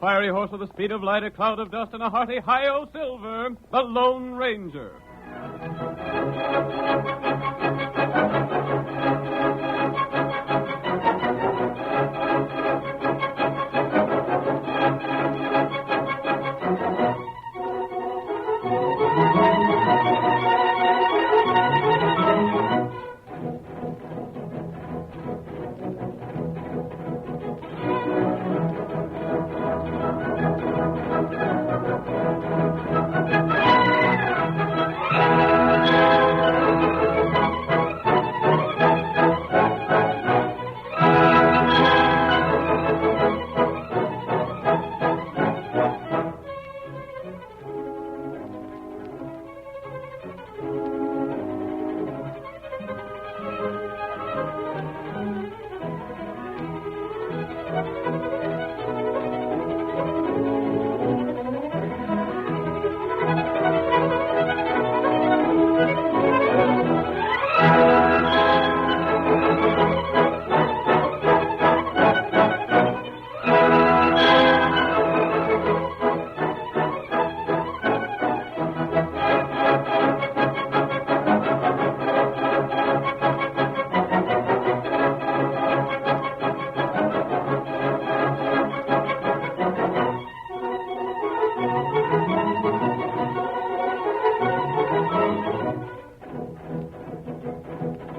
fiery horse with the speed of light, a cloud of dust, and a hearty hi-yo silver, the Lone Ranger.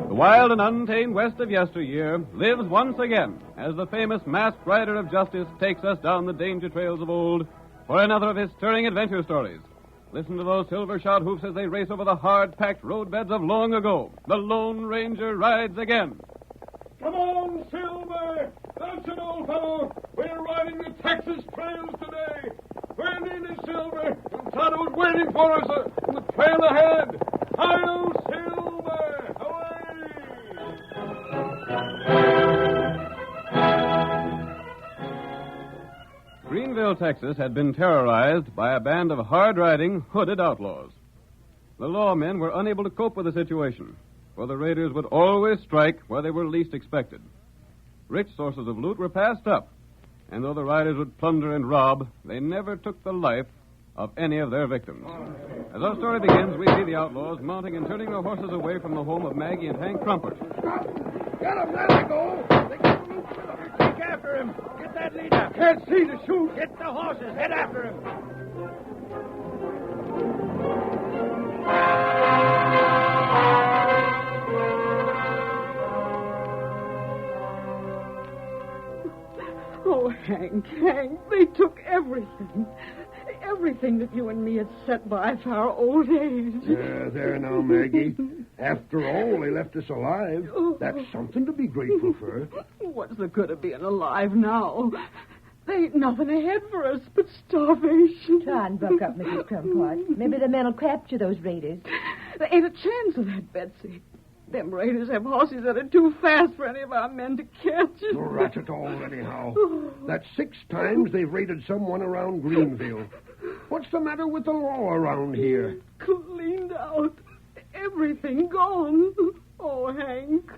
The wild and untamed West of yesteryear lives once again as the famous masked rider of justice takes us down the danger trails of old for another of his stirring adventure stories. Listen to those silver-shod hoofs as they race over the hard-packed roadbeds of long ago. The Lone Ranger rides again. Come on, Silver! That's it, old fellow! We're riding the Texas trails today! We're nearly Silver, and Tonto's waiting for us in the trail ahead! Hi-yo, Silver! Away! Greenville, Texas, had been terrorized by a band of hard-riding, hooded outlaws. The lawmen were unable to cope with the situation, for the raiders would always strike where they were least expected. Rich sources of loot were passed up, and though the riders would plunder and rob, they never took the life of any of their victims. As our story begins, we see the outlaws mounting and turning their horses away from the home of Maggie and Hank Crumpet. Get him! There they go! They got the loot with them. Take after him! Get that leader! Can't see to shoot! Get the horses! Head after him! Oh, Hank, they took everything. Everything that you and me had set by for our old age. There now, Maggie. After all, they left us alive. That's something to be grateful for. What's the good of being alive now? There ain't nothing ahead for us but starvation. Try and buck up, Mrs. Crumpot. Maybe the men will capture those raiders. There ain't a chance of that, Betsy. Them raiders have horses that are too fast for any of our men to catch. Rat it all, anyhow. That's 6 times they've raided someone around Greenville. What's the matter with the law around here? Cleaned out. Everything gone. Oh, Hank,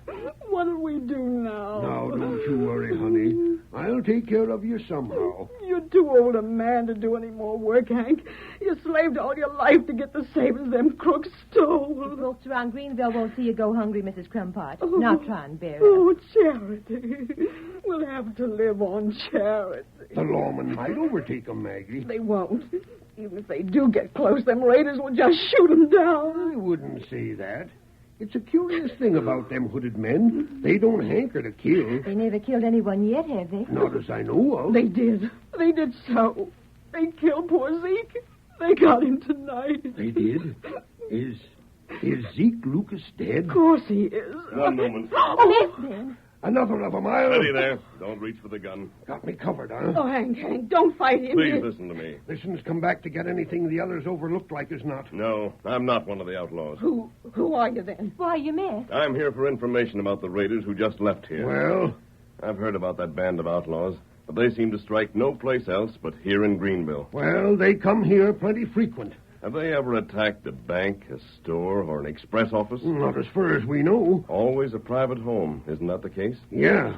what'll we do now? Now, don't you worry, honey. I'll take care of you somehow. You're too old a man to do any more work, Hank. You slaved all your life to get the savings them crooks stole. The folks around Greenville won't see you go hungry, Mrs. Crumpot. Now try and bear it. Oh, charity. We'll have to live on charity. The lawmen might overtake them, Maggie. They won't. Even if they do get close, them raiders will just shoot them down. I wouldn't say that. It's a curious thing about them hooded men. They don't hanker to kill. They never killed anyone yet, have they? Not as I know of. They did. They did so. They killed poor Zeke. They got him tonight. They did? Is Zeke Lucas dead? Of course he is. One moment. Oh, yes, Ben. Another of them, Steady there. Don't reach for the gun. Got me covered, huh? Oh, Hank, don't fight him. Please listen to me. Listen's come back to get anything the others overlooked like as not. No, I'm not one of the outlaws. Who are you then? Why, you missed. I'm here for information about the raiders who just left here. Well? I've heard about that band of outlaws, but they seem to strike no place else but here in Greenville. Well, they come here plenty frequent. Have they ever attacked a bank, a store, or an express office? Not as far as we know. Always a private home. Isn't that the case? Yeah.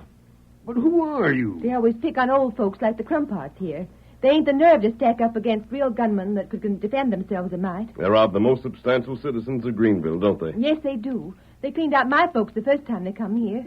But who are you? They always pick on old folks like the Crumpots here. They ain't the nerve to stack up against real gunmen that could defend themselves a mite. They rob the most substantial citizens of Greenville, don't they? Yes, they do. They cleaned out my folks the first time they come here.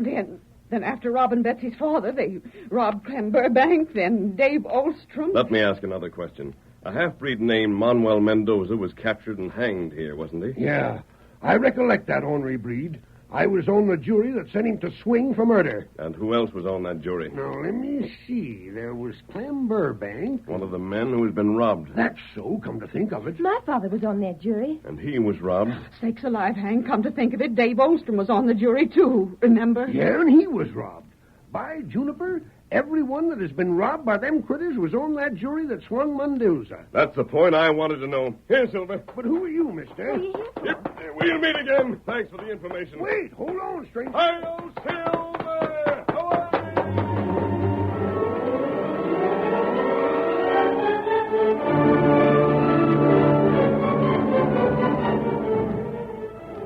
Then after robbing Betsy's father, they robbed Clem Burbank, then Dave Olstrom. Let me ask another question. A half-breed named Manuel Mendoza was captured and hanged here, wasn't he? Yeah, I recollect that ornery breed. I was on the jury that sent him to swing for murder. And who else was on that jury? Now, let me see. There was Clem Burbank. One of the men who has been robbed. That's so, come to think of it. My father was on that jury. And he was robbed. Sakes alive, Hank, come to think of it, Dave Olstrom was on the jury, too, remember? Yeah, and he was robbed. By Juniper, everyone that has been robbed by them critters was on that jury that swung Mendoza. That's the point I wanted to know. Here, Silver. But who are you, mister? Yep, we'll meet again. Thanks for the information. Wait, hold on, stranger. Hi-yo, Silver!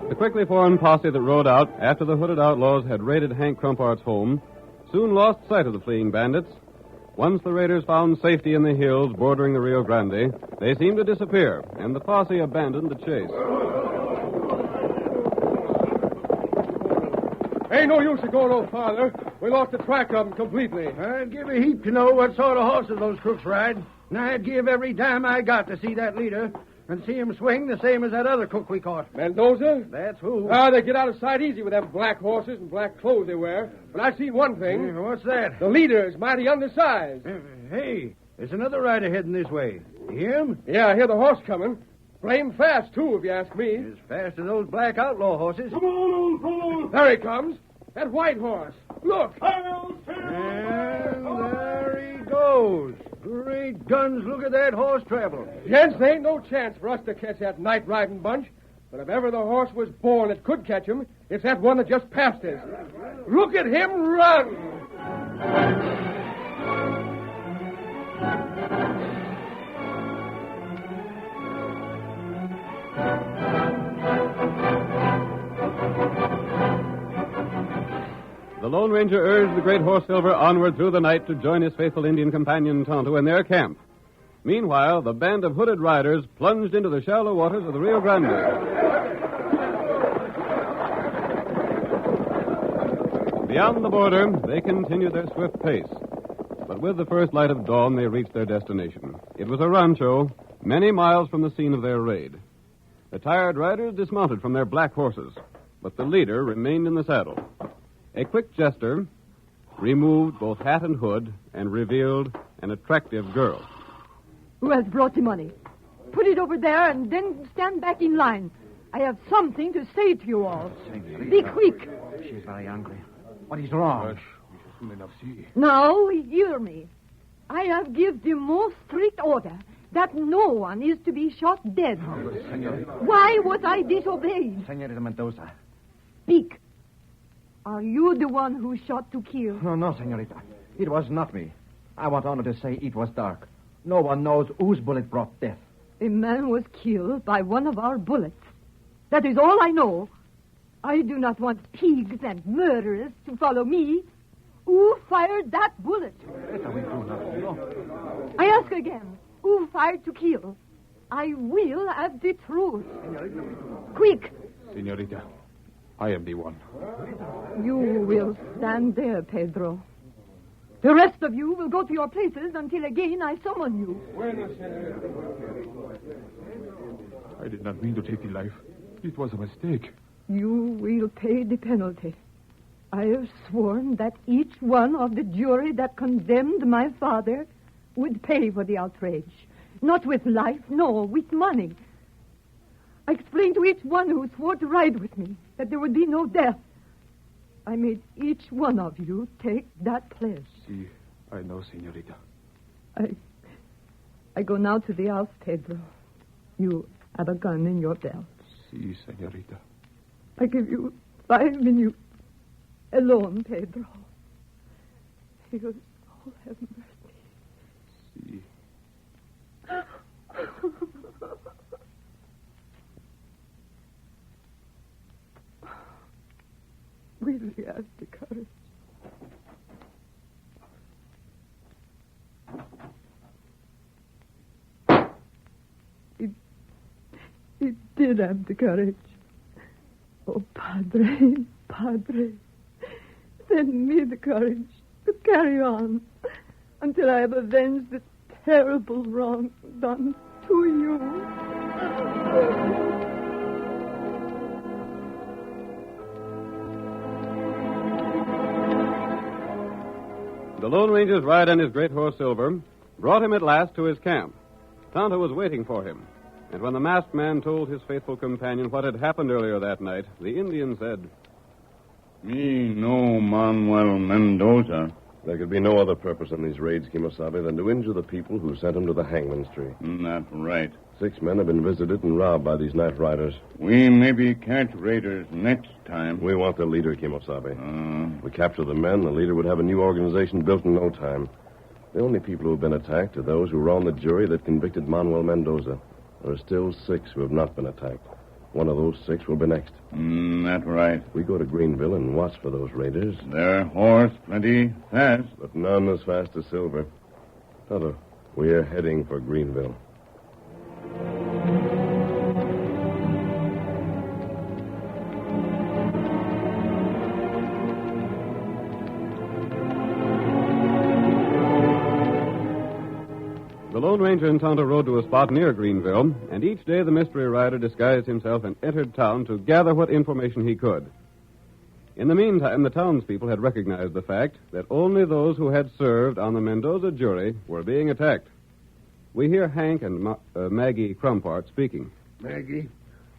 The quickly formed posse that rode out after the hooded outlaws had raided Hank Crumpart's home soon lost sight of the fleeing bandits. Once the raiders found safety in the hills bordering the Rio Grande, they seemed to disappear, and the posse abandoned the chase. Ain't no use to go no farther. We lost the track of them completely. I'd give a heap to know what sort of horses those crooks ride. And I'd give every dime I got to see that leader and see him swing the same as that other crook we caught. Mendoza? That's who. They get out of sight easy with them black horses and black clothes they wear. But I see one thing. What's that? The leader is mighty undersized. Hey, there's another rider heading this way. You hear him? Yeah, I hear the horse coming. Blame fast, too, if you ask me. As fast as those black outlaw horses. Come on, old fellow. There he comes. That white horse. Look. And there he goes. Great guns, look at that horse travel. Gents, there ain't no chance for us to catch that night-riding bunch. But if ever the horse was born that could catch him, it's that one that just passed us. Look at him run! The Lone Ranger urged the great horse Silver onward through the night to join his faithful Indian companion Tonto in their camp. Meanwhile, the band of hooded riders plunged into the shallow waters of the Rio Grande. Beyond the border, they continued their swift pace. But with the first light of dawn, they reached their destination. It was a rancho, many miles from the scene of their raid. The tired riders dismounted from their black horses, but the leader remained in the saddle. A quick gesture removed both hat and hood and revealed an attractive girl. Who has brought the money? Put it over there and then stand back in line. I have something to say to you all. Be quick. She's very angry. What is wrong? Now, hear me. I have given the most strict order that no one is to be shot dead. Why was I disobeyed? Senorita Mendoza. Speak. Are you the one who shot to kill? No, senorita. It was not me. I want honor to say it was dark. No one knows whose bullet brought death. A man was killed by one of our bullets. That is all I know. I do not want pigs and murderers to follow me. Who fired that bullet? I ask again, who fired to kill? I will have the truth. Quick. Senorita, I am the one. You will stand there, Pedro. The rest of you will go to your places until again I summon you. I did not mean to take the life. It was a mistake. You will pay the penalty. I have sworn that each one of the jury that condemned my father would pay for the outrage. Not with life, no, with money. I explained to each one who swore to ride with me that there would be no death. I made each one of you take that pledge. Si, I know, senorita. I go now to the house, Pedro. You have a gun in your belt. Si, senorita. I give you 5 minutes alone, Pedro. He will all have mercy. Si. Will you have the courage? did have the courage. Oh, Padre, Padre, send me the courage to carry on until I have avenged the terrible wrong done to you. The Lone Ranger's ride on his great horse, Silver, brought him at last to his camp. Tonto was waiting for him, and when the masked man told his faithful companion what had happened earlier that night, the Indian said, Me no Manuel Mendoza. There could be no other purpose in these raids, Kimosabe, than to injure the people who sent him to the hangman's tree. Not right. 6 men have been visited and robbed by these night riders. We maybe catch raiders next time. We want the leader, Kimosabe. If we capture the men, the leader would have a new organization built in no time. The only people who have been attacked are those who were on the jury that convicted Manuel Mendoza. There are still 6 who have not been attacked. One of those 6 will be next. Not right. We go to Greenville and watch for those raiders. Their horse plenty fast. But none as fast as Silver. Tonto, we're heading for Greenville. The Lone Ranger and Tonto rode to a spot near Greenville, and each day the mystery rider disguised himself and entered town to gather what information he could. In the meantime, the townspeople had recognized the fact that only those who had served on the Mendoza jury were being attacked. We hear Hank and Maggie Crumpart speaking. Maggie,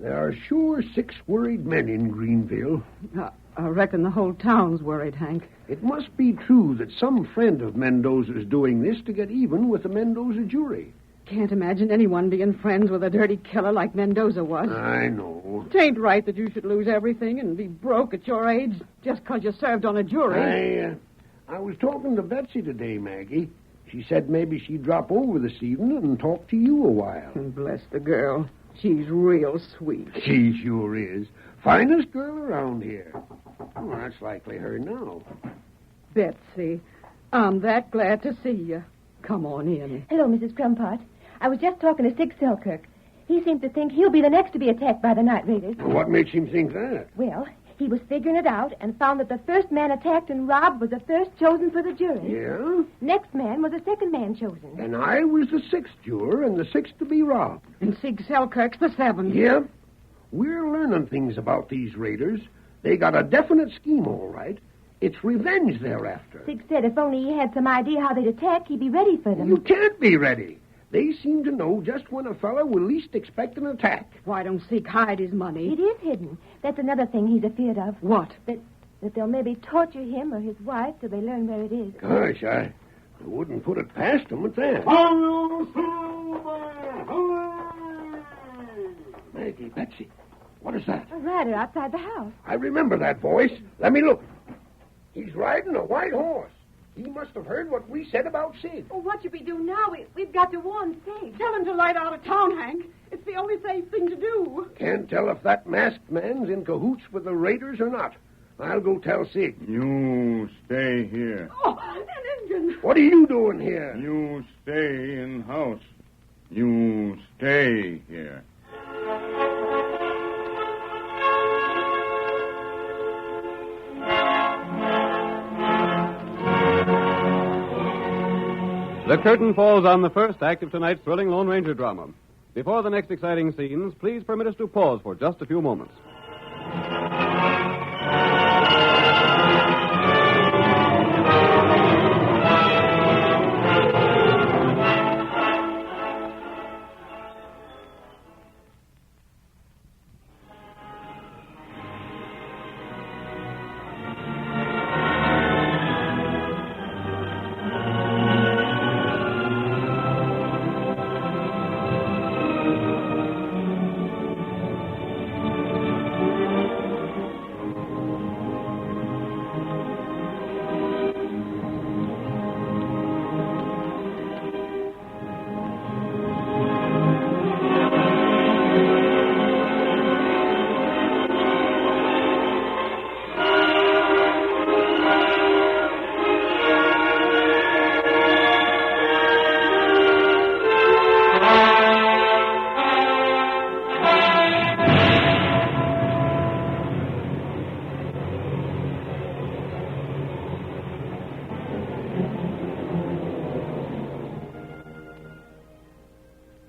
there are sure 6 worried men in Greenville. I reckon the whole town's worried, Hank. It must be true that some friend of Mendoza's doing this to get even with the Mendoza jury. Can't imagine anyone being friends with a dirty killer like Mendoza was. I know. It ain't right that you should lose everything and be broke at your age just 'cause you served on a jury. I was talking to Betsy today, Maggie. She said maybe she'd drop over this evening and talk to you a while. Bless the girl. She's real sweet. She sure is. Finest girl around here. Oh, that's likely her now. Betsy, I'm that glad to see you. Come on in. Hello, Mrs. Crumpart. I was just talking to Sig Selkirk. He seems to think he'll be the next to be attacked by the night raiders. What makes him think that? Well, he was figuring it out and found that the first man attacked and robbed was the first chosen for the jury. Yeah? Next man was the second man chosen. And I was the 6th juror and the 6th to be robbed. And Sig Selkirk's the 7th. Yeah? We're learning things about these raiders. They got a definite scheme, all right. It's revenge they're after. Sig said if only he had some idea how they'd attack, he'd be ready for them. You can't be ready. They seem to know just when a fellow will least expect an attack. Why don't Sig hide his money? It is hidden. That's another thing he's afeard of. What? That they'll maybe torture him or his wife till they learn where it is. Gosh, I wouldn't put it past them at that. Hello, Silver! Hooray! Maggie, Betsy, what is that? A rider outside the house. I remember that voice. Let me look. He's riding a white horse. He must have heard what we said about Sig. Well, what should we do now? We've got to warn Sig. Tell him to light out of town, Hank. It's the only safe thing to do. Can't tell if that masked man's in cahoots with the raiders or not. I'll go tell Sig. You stay here. Oh, an Indian. What are you doing here? You stay in house. You stay here. The curtain falls on the first act of tonight's thrilling Lone Ranger drama. Before the next exciting scenes, please permit us to pause for just a few moments.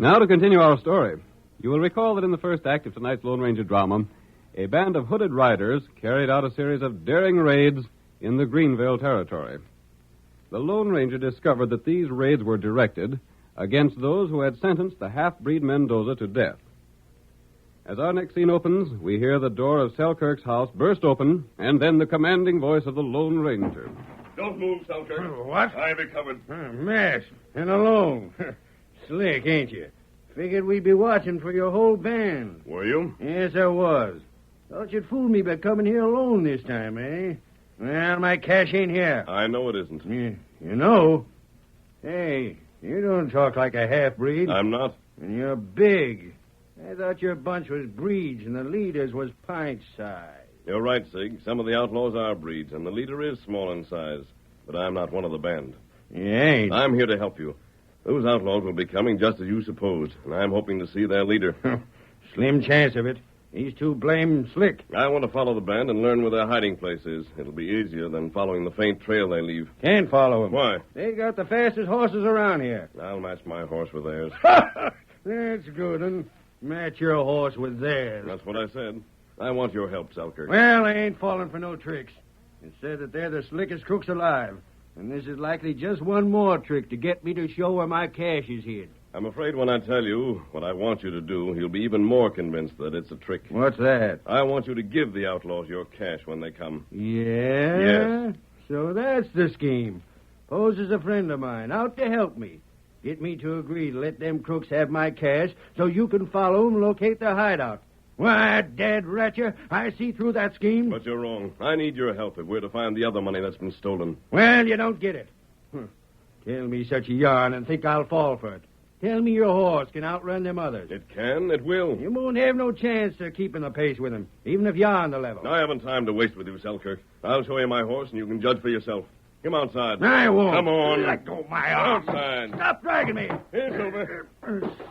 Now to continue our story. You will recall that in the first act of tonight's Lone Ranger drama, a band of hooded riders carried out a series of daring raids in the Greenville territory. The Lone Ranger discovered that these raids were directed against those who had sentenced the half-breed Mendoza to death. As our next scene opens, we hear the door of Selkirk's house burst open, and then the commanding voice of the Lone Ranger. Don't move, Selkirk. What? I be covered. Masked and alone. Slick, ain't you? Figured we'd be watching for your whole band. Were you? Yes, I was. Thought you'd fool me by coming here alone this time, eh? Well, my cash ain't here. I know it isn't. You know? Hey, you don't talk like a half-breed. I'm not. And you're big. I thought your bunch was breeds and the leaders was pint size. You're right, Sig. Some of the outlaws are breeds, and the leader is small in size. But I'm not one of the band. You ain't. I'm here to help you. Those outlaws will be coming just as you supposed, and I'm hoping to see their leader. Slim chance of it. He's too blame slick. I want to follow the band and learn where their hiding place is. It'll be easier than following the faint trail they leave. Can't follow him. Why? They got the fastest horses around here. I'll match my horse with theirs. That's good, and match your horse with theirs. That's what I said. I want your help, Selkirk. Well, I ain't falling for no tricks. It said that they're the slickest crooks alive. And this is likely just one more trick to get me to show where my cash is hid. I'm afraid when I tell you what I want you to do, you'll be even more convinced that it's a trick. What's that? I want you to give the outlaws your cash when they come. Yeah? Yes. So that's the scheme. Pose as a friend of mine, out to help me. Get me to agree to let them crooks have my cash so you can follow and locate their hideout. Why, dead ratcher, I see through that scheme. But you're wrong. I need your help if we're to find the other money that's been stolen. Well, you don't get it. Tell me such a yarn and think I'll fall for it. Tell me your horse can outrun them others. It can, it will. You won't have no chance of keeping the pace with him, even if you're on the level. I haven't time to waste with you, Selkirk. I'll show you my horse, and you can judge for yourself. Come outside. I won't. Come on. Let go of my arm. Outside. Stop dragging me. Here, Silver.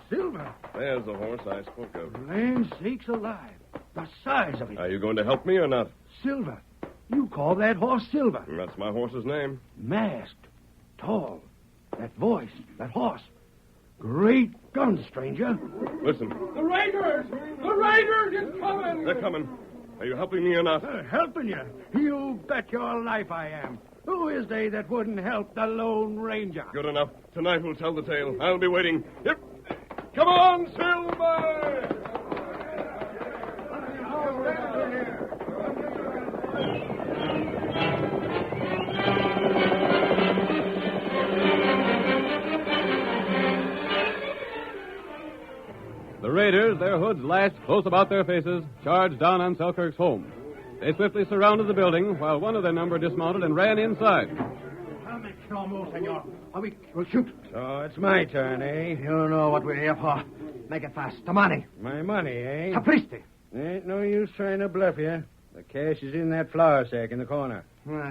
Silver. There's the horse I spoke of. Land sakes alive. The size of it. Are you going to help me or not? Silver. You call that horse Silver. That's my horse's name. Masked. Tall. That voice. That horse. Great gun, stranger. Listen. The Raiders! The Raiders is coming! They're coming. Are you helping me or not? Helping you? You bet your life I am. Who is they that wouldn't help the Lone Ranger? Good enough. Tonight we'll tell the tale. I'll be waiting. Yep. Come on, Silver! The raiders, their hoods lashed close about their faces, charged down on Selkirk's home. They swiftly surrounded the building, while one of their number dismounted and ran inside. We'll shoot. So it's my turn, eh? You know what we're here for. Make it fast. The money. My money, eh? Capristi. Ain't no use trying to bluff you. The cash is in that flour sack in the corner.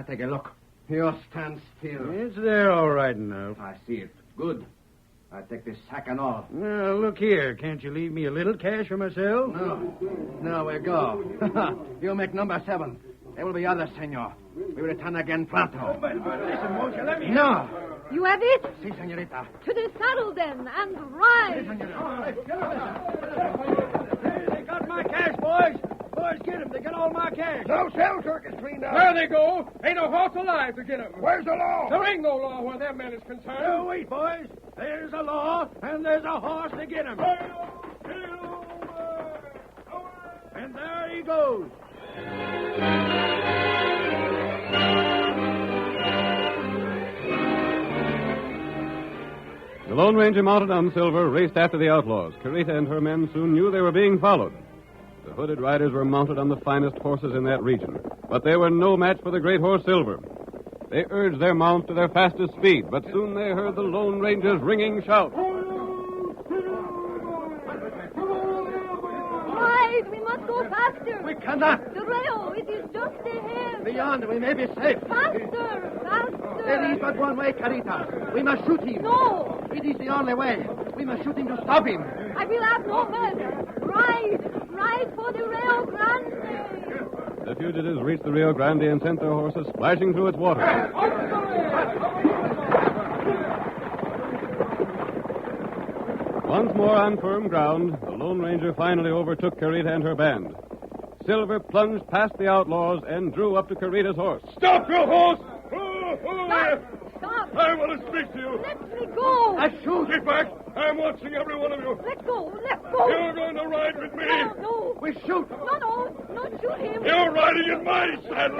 Take a look. You stand still. It's there all right enough. I see it. Good. I take this sack and all. Now, look here. Can't you leave me a little cash for myself? No, we go. You make number 7. There will be others, senor. We will return again pronto. Listen, won't you let me... No. You have it? Si, senorita. To the saddle, then, and ride. They got my cash, boys. Boys, get them. They got all my cash. No, Selkirk is cleaned out. There they go. Ain't no horse alive to get 'em. Where's the law? There ain't no law where that man is concerned. No, wait, boys. There's a law, and there's a horse to get him. And there he goes. The Lone Ranger, mounted on Silver, raced after the outlaws. Carita and her men soon knew they were being followed. The hooded riders were mounted on the finest horses in that region, but they were no match for the great horse Silver. They urged their mounts to their fastest speed, but soon they heard the Lone Ranger's ringing shout. Ride! We must go faster. We cannot. The rail, it is just ahead. Beyond, we may be safe. Faster! Faster! There is but one way, Carita. We must shoot him. No! It is the only way. We must shoot him to stop him. I will have no mercy. Ride! Ride for the Rio Grande! The fugitives reached the Rio Grande and sent their horses splashing through its water. Once more on firm ground, the Lone Ranger finally overtook Carita and her band. Silver plunged past the outlaws and drew up to Carita's horse. Stop your horse! Stop! I want to speak to you. Let me go! I shoot. Get back. I'm watching every one of you. Let go! Let go! You're going to ride with me. No. We shoot. No, don't shoot him. You're riding in my saddle.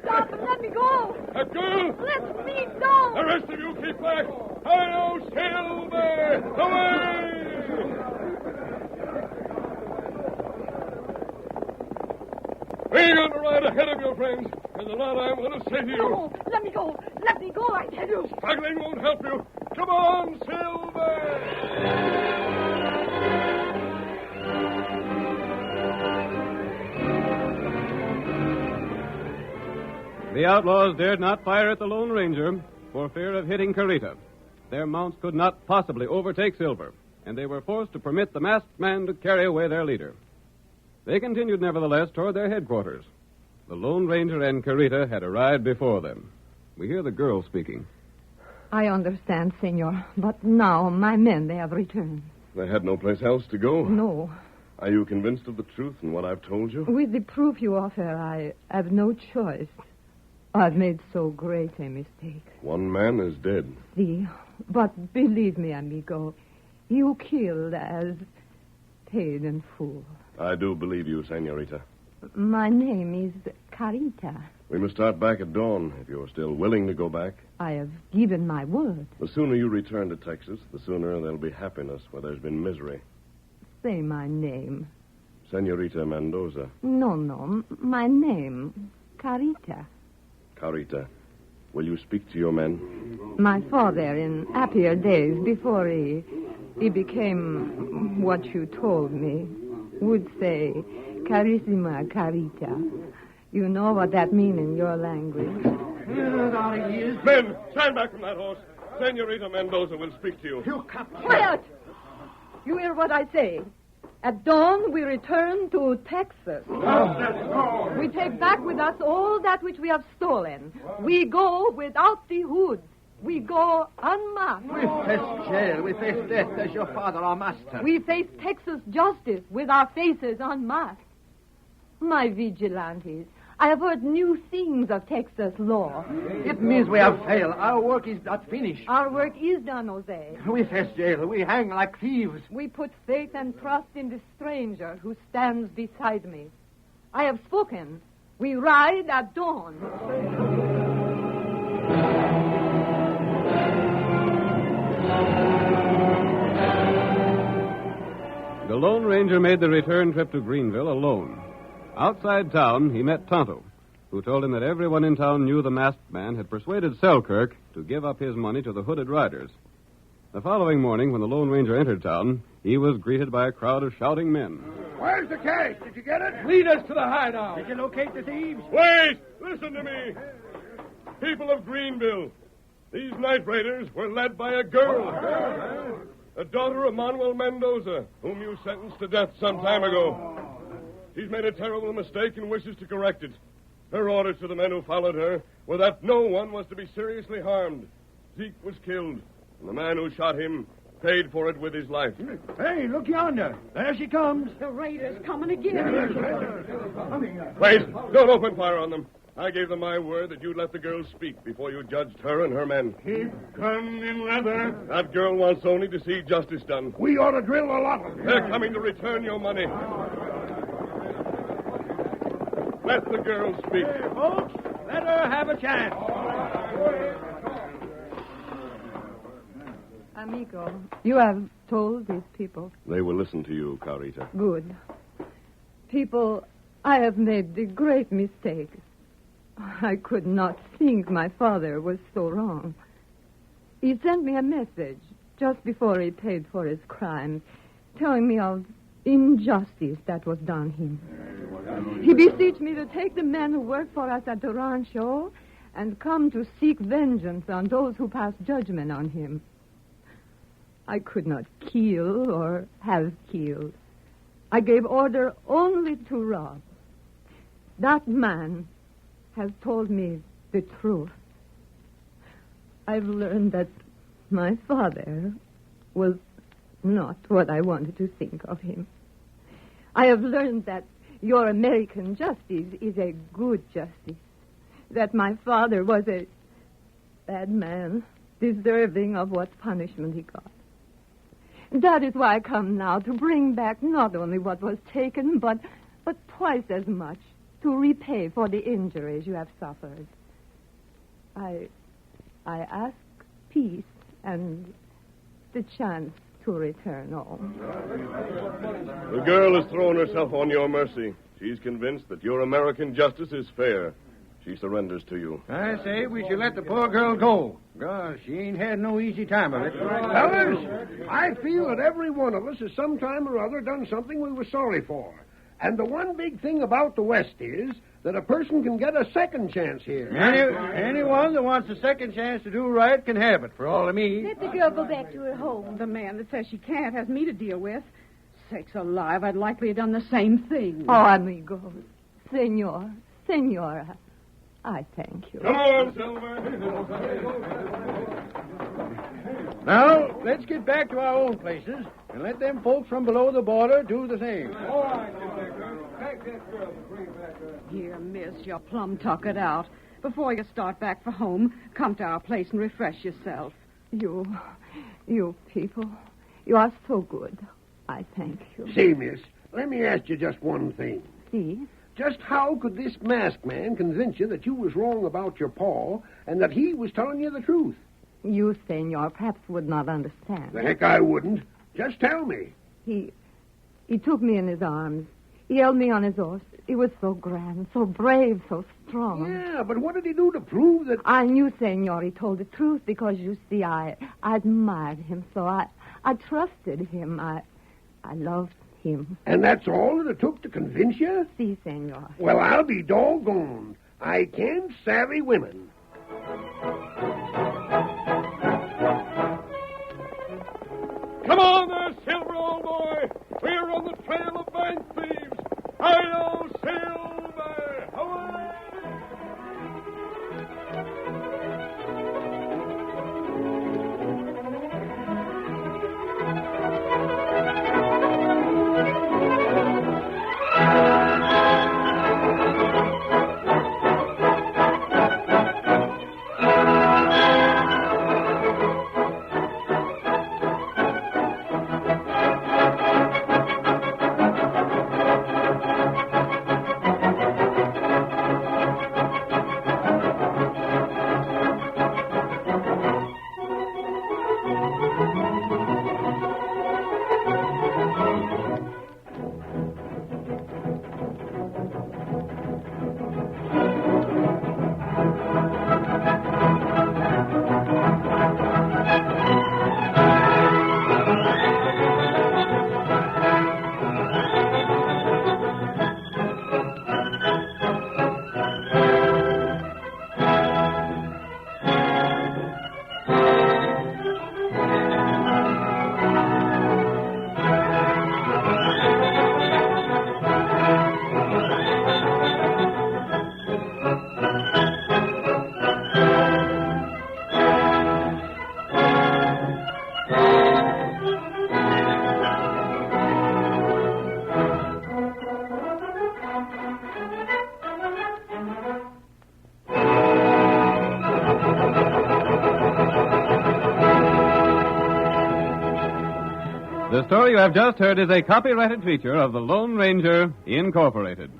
Stop and let me go. A girl. Let me go. The rest of you keep back. Hi-yo, Silver! Away! We're going to ride ahead of your friends. There's a lot I want to say to you. No, let me go. Let me go, I tell you. Struggling won't help you. Come on, Silver! The outlaws dared not fire at the Lone Ranger for fear of hitting Carita. Their mounts could not possibly overtake Silver, and they were forced to permit the masked man to carry away their leader. They continued, nevertheless, toward their headquarters. The Lone Ranger and Carita had arrived before them. We hear the girl speaking. I understand, senor, but now my men, they have returned. They had no place else to go. No. Are you convinced of the truth in what I've told you? With the proof you offer, I have no choice. I've made so great a mistake. One man is dead. See, but believe me, amigo, you killed as paid in full. I do believe you, senorita. My name is Carita. We must start back at dawn, if you're still willing to go back. I have given my word. The sooner you return to Texas, the sooner there'll be happiness where there's been misery. Say my name. Senorita Mendoza. No, my name, Carita. Carita, will you speak to your men? My father, in happier days, before he became what you told me, would say, Carissima Carita. You know what that means in your language. Men, stand back from that horse. Senorita Mendoza will speak to you. You captain. Quiet! You hear what I say. At dawn, we return to Texas. We take back with us all that which we have stolen. We go without the hoods. We go unmasked. We face jail. We face death as your father, our master. We face Texas justice with our faces unmasked. My vigilantes, I have heard new things of Texas law. It means we have failed. Our work is not finished. Our work is done, Jose. We face jail. We hang like thieves. We put faith and trust in the stranger who stands beside me. I have spoken. We ride at dawn. The Lone Ranger made the return trip to Greenville alone. Outside town, he met Tonto, who told him that everyone in town knew the masked man had persuaded Selkirk to give up his money to the hooded riders. The following morning, when the Lone Ranger entered town, he was greeted by a crowd of shouting men. Where's the cash? Did you get it? Lead us to the hideout. Did you locate the thieves? Wait! Listen to me. People of Greenville, these night raiders were led by a girl. A daughter of Manuel Mendoza, whom you sentenced to death some time ago. She's made a terrible mistake and wishes to correct it. Her orders to the men who followed her were that no one was to be seriously harmed. Zeke was killed, and the man who shot him paid for it with his life. Hey, look yonder. There she comes. The raiders coming again. Wait, don't open fire on them. I gave them my word that you'd let the girl speak before you judged her and her men. Keep gun in leather. That girl wants only to see justice done. We ought to drill a lot of them. They're coming to return your money. Let the girl speak. Hey, folks, let her have a chance. Amigo, you have told these people. They will listen to you, Carita. Good. People, I have made the great mistake. I could not think my father was so wrong. He sent me a message just before he paid for his crimes, telling me of injustice that was done him. He beseeched me to take the men who work for us at the rancho and come to seek vengeance on those who passed judgment on him. I could not kill or have killed. I gave order only to rob. That man has told me the truth. I've learned that my father was not what I wanted to think of him. I have learned that your American justice is a good justice. That my father was a bad man, deserving of what punishment he got. That is why I come now to bring back not only what was taken, but twice as much to repay for the injuries you have suffered. I ask peace and the chance to return home. The girl has thrown herself on your mercy. She's convinced that your American justice is fair. She surrenders to you. I say we should let the poor girl go. Gosh, she ain't had no easy time of it. Fellas, I feel that every one of us has sometime or other done something we were sorry for. And the one big thing about the West is that a person can get a second chance here. Anyone that wants a second chance to do right can have it, for all of me. Let the girl go back to her home. The man that says she can't has me to deal with. Sakes alive, I'd likely have done the same thing. Oh, amigos. Senora, I thank you. Come on, Silver. Now, let's get back to our own places and let them folks from below the border do the same. All right, take that girl and bring her back up. Here, miss, you're plumb tuckered out. Before you start back for home, come to our place and refresh yourself. You people, you are so good. I thank you. See, miss, let me ask you just one thing. See? Just how could this masked man convince you that you was wrong about your paw and that he was telling you the truth? You, senor, perhaps would not understand. The heck I wouldn't. Just tell me. He took me in his arms. He held me on his horse. He was so grand, so brave, so strong. Yeah, but what did he do to prove that... I knew, senor, he told the truth because, you see, I admired him, so I trusted him. I loved him. And that's all that it took to convince you? Si, senor. Well, I'll be doggone. I can't savvy women. Come on there, Silver, old boy. We're on the trail of bank thieves. Hi-yo, Silver! Away! The story you have just heard is a copyrighted feature of the Lone Ranger, Incorporated.